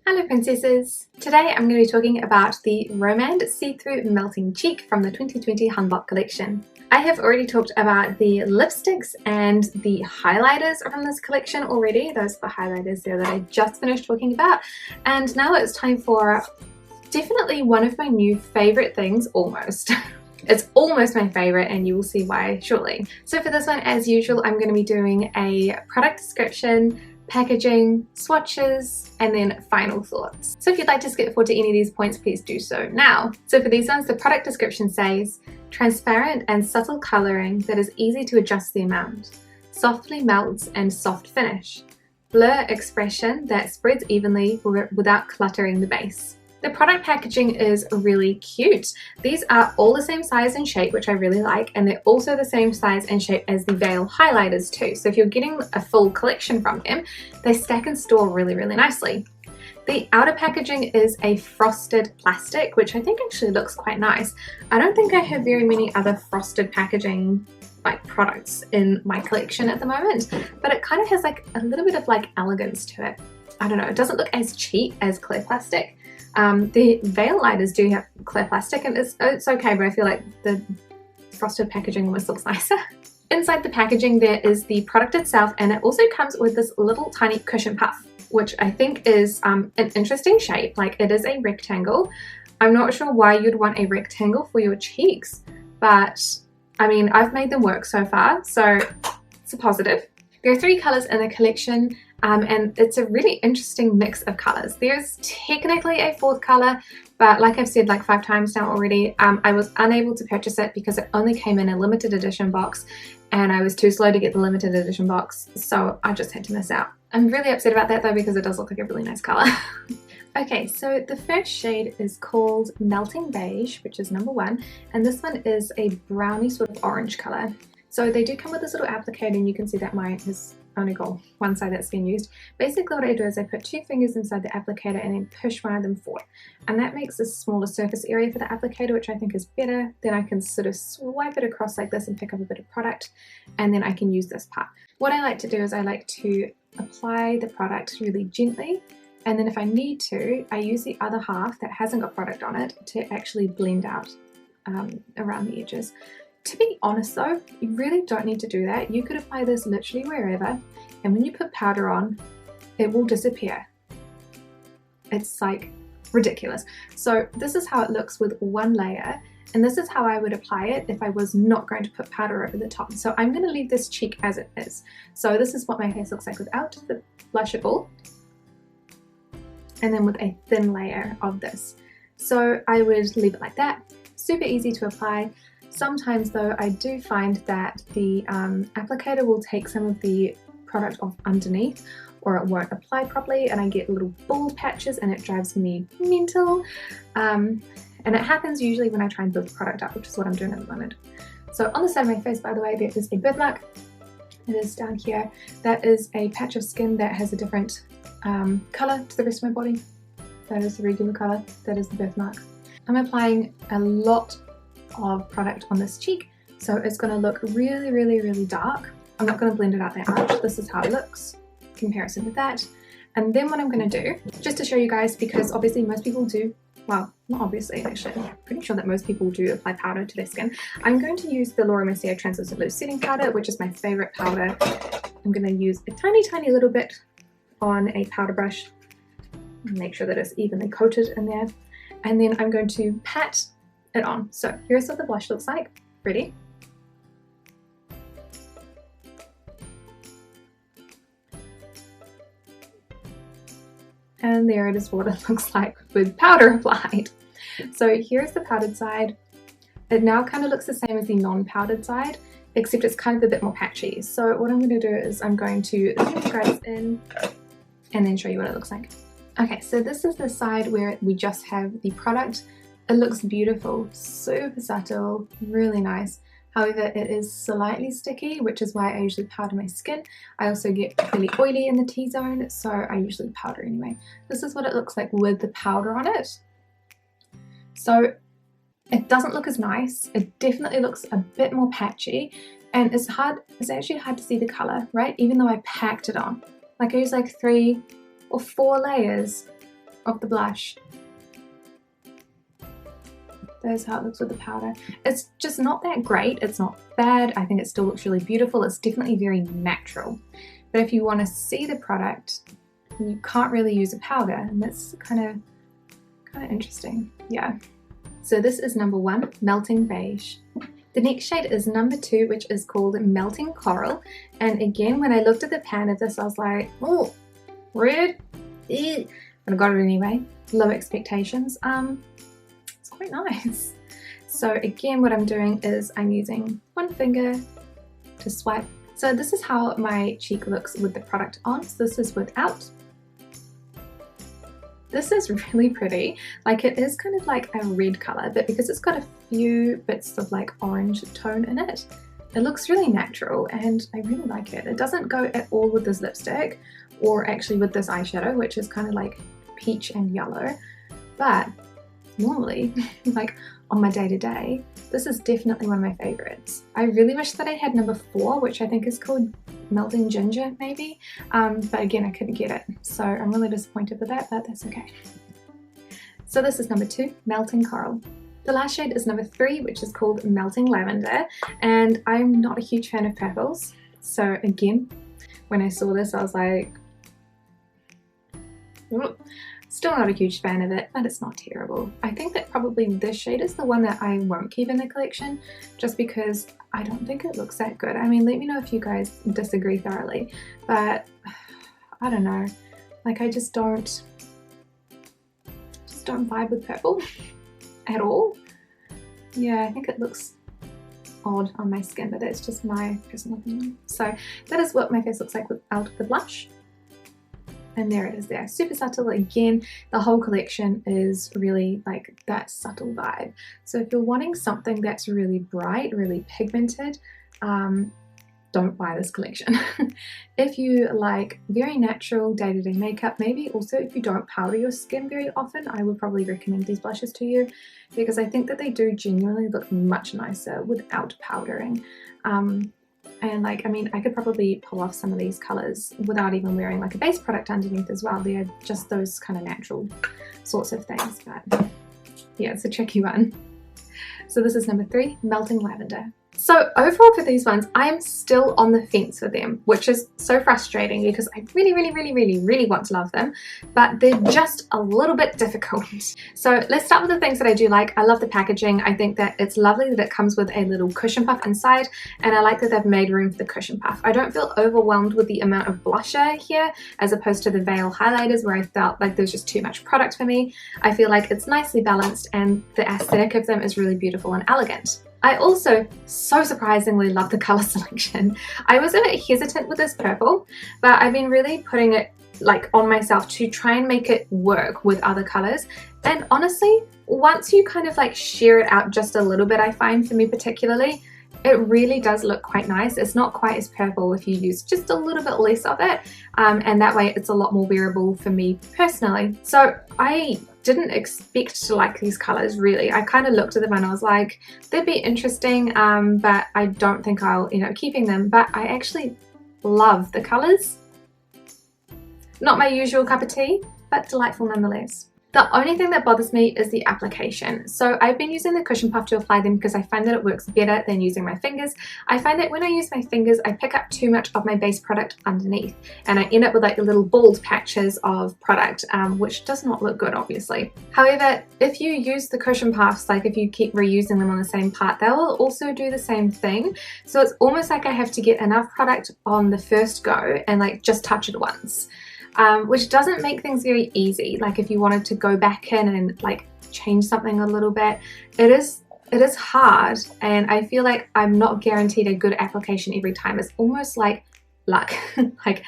Hello princesses! Today I'm going to be talking about the Romand See-Through Melting Cheek from the 2020 Hanbok collection. I have already talked about the lipsticks and the highlighters from this collection already. Those are the highlighters there that I just finished talking about. And now it's time for definitely one of my new favourite things, almost. It's almost my favourite and you will see why shortly. So for this one, as usual, I'm going to be doing a product description, packaging, swatches, and then final thoughts. So if you'd like to skip forward to any of these points, please do so now. So for these ones, the product description says, transparent and subtle colouring that is easy to adjust the amount, softly melts and soft finish, blur expression that spreads evenly without cluttering the base. The product packaging is really cute. These are all the same size and shape, which I really like, and they're also the same size and shape as the Veil highlighters too. So if you're getting a full collection from them, they stack and store really, really nicely. The outer packaging is a frosted plastic, which I think actually looks quite nice. I don't think I have very many other frosted packaging like products in my collection at the moment, but it kind of has like a little bit of like elegance to it. I don't know, it doesn't look as cheap as clear plastic. The Veil lighters do have clear plastic and it's okay, but I feel like the frosted packaging almost looks nicer. Inside the packaging there is the product itself, and it also comes with this little tiny cushion puff, which I think is an interesting shape. Like, it is a rectangle. I'm not sure why you'd want a rectangle for your cheeks, but I mean, I've made them work so far, so it's a positive. There are 3 colours in the collection. And it's a really interesting mix of colours. There's technically a 4th colour, but like I've said like 5 times now already, I was unable to purchase it because it only came in a limited edition box and I was too slow to get the limited edition box, so I just had to miss out. I'm really upset about that though, because it does look like a really nice colour. Okay, so the first shade is called Melting Beige, which is number 1, and this one is a brownie sort of orange colour. So they do come with this little applicator, and you can see that mine has only got one side that's been used. Basically what I do is I put 2 fingers inside the applicator and then push one of them forward, and that makes a smaller surface area for the applicator, which I think is better. Then I can sort of swipe it across like this and pick up a bit of product, and then I can use this part. What I like to do is I like to apply the product really gently, and then if I need to, I use the other half that hasn't got product on it to actually blend out around the edges. To be honest though, you really don't need to do that. You could apply this literally wherever, and when you put powder on, it will disappear. It's like ridiculous. So this is how it looks with 1 layer, and this is how I would apply it if I was not going to put powder over the top. So I'm going to leave this cheek as it is. So this is what my face looks like without the blush at all, and then with a thin layer of this. So I would leave it like that. Super easy to apply. Sometimes though, I do find that the applicator will take some of the product off underneath, or it won't apply properly, and I get little bald patches and it drives me mental. And it happens usually when I try and build the product up, which is what I'm doing at the moment. So on the side of my face, by the way, there is a birthmark. It is down here. That is a patch of skin that has a different colour to the rest of my body. That is the regular colour. That is the birthmark. I'm applying a lot of product on this cheek, so it's going to look really, really, really dark. I'm not going to blend it out that much. This is how it looks in comparison with that. And then what I'm going to do, just to show you guys, because obviously most people do, well, not obviously, actually, I'm pretty sure that most people do apply powder to their skin. I'm going to use the Laura Mercier Translucent Loose Setting Powder, which is my favourite powder. I'm going to use a tiny, tiny little bit on a powder brush, make sure that it's evenly coated in there, and then I'm going to pat it on. So here's what the blush looks like. Ready? And there it is, what it looks like with powder applied. So here's the powdered side. It now kind of looks the same as the non-powdered side, except it's kind of a bit more patchy. So what I'm going to do is I'm going to zoom you guys in and then show you what it looks like. Okay, so this is the side where we just have the product. It looks beautiful, super subtle, really nice. However, it is slightly sticky, which is why I usually powder my skin. I also get really oily in the T-zone, so I usually powder anyway. This is what it looks like with the powder on it. So it doesn't look as nice. It definitely looks a bit more patchy, and it's actually hard to see the colour, right? Even though I packed it on. Like I used like 3 or 4 layers of the blush. There's how it looks with the powder. It's just not that great. It's not bad. I think it still looks really beautiful. It's definitely very natural. But if you want to see the product, you can't really use a powder, and that's kind of interesting. Yeah. So this is number 1, Melting Beige. The next shade is number 2, which is called Melting Coral. And again, when I looked at the pan of this, I was like, oh, red. But I got it anyway. Low expectations. It's quite nice. So again, what I'm doing is I'm using one finger to swipe. So this is how my cheek looks with the product on. So this is without. This is really pretty. Like, it is kind of like a red color, but because it's got a few bits of like orange tone in it, it looks really natural and I really like it. It doesn't go at all with this lipstick or actually with this eyeshadow, which is kind of like peach and yellow. But normally, like on my day-to-day, this is definitely one of my favorites. I really wish that I had number 4, which I think is called Melting Ginger maybe, but again, I couldn't get it. So I'm really disappointed with that, but that's okay. So this is number 2, Melting Coral. The last shade is number 3, which is called Melting Lavender, and I'm not a huge fan of purples. So again, when I saw this, I was like, ooh. Still not a huge fan of it, but it's not terrible. I think that probably this shade is the one that I won't keep in the collection, just because I don't think it looks that good. I mean, let me know if you guys disagree thoroughly, but I don't know. Like, I just don't vibe with purple at all. Yeah, I think it looks odd on my skin, but that's just my personal opinion. So that is what my face looks like without the blush. And there it is there, super subtle. Again, the whole collection is really like that subtle vibe. So if you're wanting something that's really bright, really pigmented, don't buy this collection. If you like very natural day-to-day makeup, maybe also if you don't powder your skin very often, I would probably recommend these blushes to you, because I think that they do genuinely look much nicer without powdering. And like, I mean, I could probably pull off some of these colors without even wearing like a base product underneath as well. They're just those kind of natural sorts of things, but yeah, it's a tricky one. So this is number 3, Melting Lavender. So overall for these ones, I am still on the fence with them, which is so frustrating because I really want to love them, but they're just a little bit difficult. So let's start with the things that I do like. I love the packaging. I think that it's lovely that it comes with a little cushion puff inside, and I like that they've made room for the cushion puff. I don't feel overwhelmed with the amount of blusher here as opposed to the veil highlighters where I felt like there's just too much product for me. I feel like it's nicely balanced and the aesthetic of them is really beautiful and elegant. I also, so surprisingly, love the color selection. I was a bit hesitant with this purple, but I've been really putting it like on myself to try and make it work with other colors. And honestly, once you kind of like share it out just a little bit, I find for me particularly, it really does look quite nice. It's not quite as purple if you use just a little bit less of it, and that way it's a lot more wearable for me personally. So I didn't expect to like these colors really. I kind of looked at them and I was like, they'd be interesting, but I don't think I'll end up keeping them. But I actually love the colors. Not my usual cup of tea, but delightful nonetheless. The only thing that bothers me is the application. So I've been using the cushion puff to apply them because I find that it works better than using my fingers. I find that when I use my fingers, I pick up too much of my base product underneath and I end up with like the little bald patches of product, which does not look good, obviously. However, if you use the cushion puffs, like if you keep reusing them on the same part, they will also do the same thing. So it's almost like I have to get enough product on the first go and like just touch it once. Which doesn't make things very easy. Like if you wanted to go back in and like change something a little bit, it is hard, and I feel like I'm not guaranteed a good application every time. It's almost like luck. Like,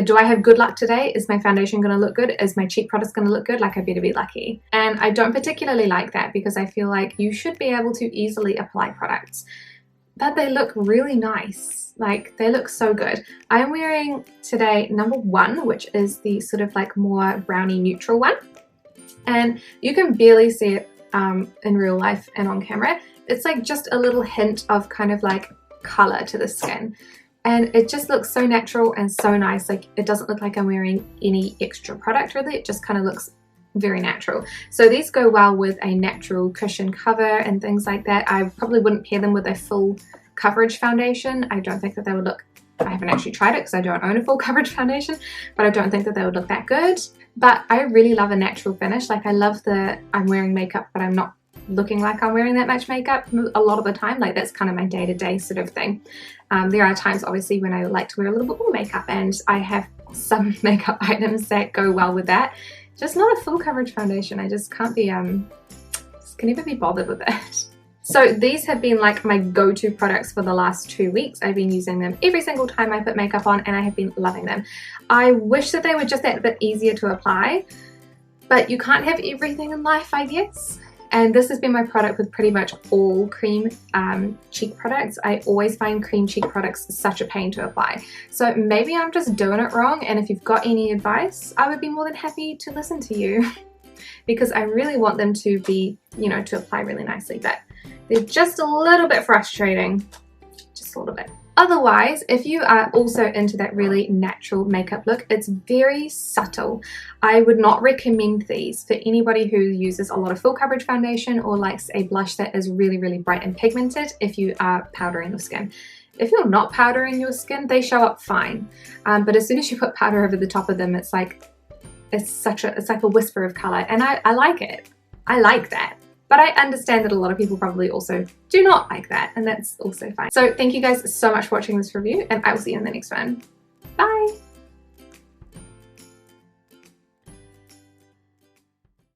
do I have good luck today? Is my foundation going to look good? Is my cheek product going to look good? Like, I better be lucky. And I don't particularly like that because I feel like you should be able to easily apply products, but they look really nice. Like, they look so good. I'm wearing today number 1, which is the sort of like more brownie neutral one. And you can barely see it in real life and on camera. It's like just a little hint of kind of like color to the skin. And it just looks so natural and so nice. Like, it doesn't look like I'm wearing any extra product really. It just kind of looks very natural. So these go well with a natural cushion cover and things like that. I probably wouldn't pair them with a full coverage foundation. I don't think that they would look, I haven't actually tried it because I don't own a full coverage foundation, but I don't think that they would look that good. But I really love a natural finish. Like, I love the I'm wearing makeup but I'm not looking like I'm wearing that much makeup a lot of the time. Like, that's kind of my day-to-day sort of thing. There are times obviously when I like to wear a little bit more makeup, and I have some makeup items that go well with that. Just not a full coverage foundation. I just can't be, just can never be bothered with it. So these have been like my go-to products for the last 2 weeks. I've been using them every single time I put makeup on, and I have been loving them. I wish that they were just that bit easier to apply, but you can't have everything in life, I guess. And this has been my product with pretty much all cream cheek products. I always find cream cheek products such a pain to apply. So maybe I'm just doing it wrong, and if you've got any advice, I would be more than happy to listen to you because I really want them to be, you know, to apply really nicely, but they're just a little bit frustrating, just a little bit. Otherwise, if you are also into that really natural makeup look, it's very subtle. I would not recommend these for anybody who uses a lot of full coverage foundation or likes a blush that is really, really bright and pigmented if you are powdering your skin. If you're not powdering your skin, they show up fine. But as soon as you put powder over the top of them, it's like a whisper of color, and I like it. I like that. But I understand that a lot of people probably also do not like that, and that's also fine. So thank you guys so much for watching this review, and I will see you in the next one. Bye!